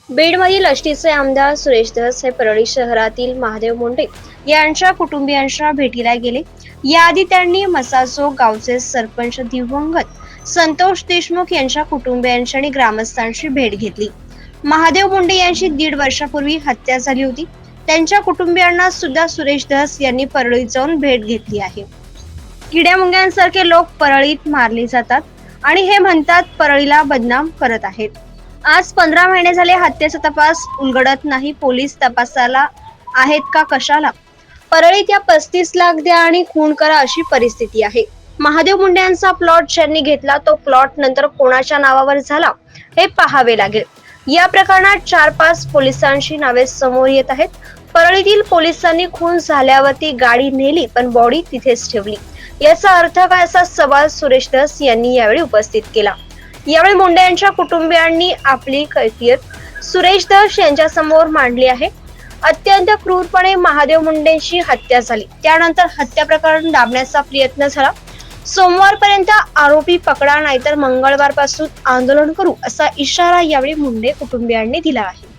बीडमधील आष्टीचे आमदार सुरेश धस हे परळी शहरातील महादेव मुंडे यांच्या कुटुंबियांच्या भेटीला गेले. याआधी त्यांनी मसाजोग गावचे सरपंच दिवंगत संतोष देशमुख यांच्या कुटुंबियांची आणि ग्रामस्थांची भेट घेतली. महादेव मुंडे यांची 1.5 वर्षापूर्वी हत्या झाली होती. त्यांच्या कुटुंबियांना सुद्धा सुरेश धस यांनी परळीत जाऊन भेट घेतली आहे. किड्यामुंग्यांसारखे लोक परळीत मारले जातात आणि हे म्हणतात परळीला बदनाम करत आहेत. आज 15 महिने झाले हत्येचा तपास उलगडत नाही. पोलीस तपासाला आहेत का कशाला? परळीत या 35 लाख द्या आणि खून करा अशी परिस्थिती आहे. महादेव मुंडे यांचा प्लॉट ज्यांनी घेतला तो प्लॉट नंतर कोणाच्या नावावर झाला हे पाहावे लागेल. या प्रकरणात 4-5 पोलिसांची नावे समोर येत आहेत. परळीतील पोलिसांनी खून झाल्यावरती गाडी नेली पण बॉडी तिथेच ठेवली. याचा अर्थ काय असा सवाल सुरेश धस यांनी यावेळी उपस्थित केला. यावेळी मुंडे यांच्या कुटुंबियांनी आपली कैफियत सुरेश धस यांच्या समोर मांडली आहे. अत्यंत क्रूरपणे महादेव मुंडेंची हत्या झाली. त्यानंतर हत्या प्रकरण दाबण्याचा प्रयत्न झाला. सोमवारपर्यंत आरोपी पकडा नाहीतर मंगळवारपासून आंदोलन करू असा इशारा यावेळी मुंडे कुटुंबियांनी दिला आहे.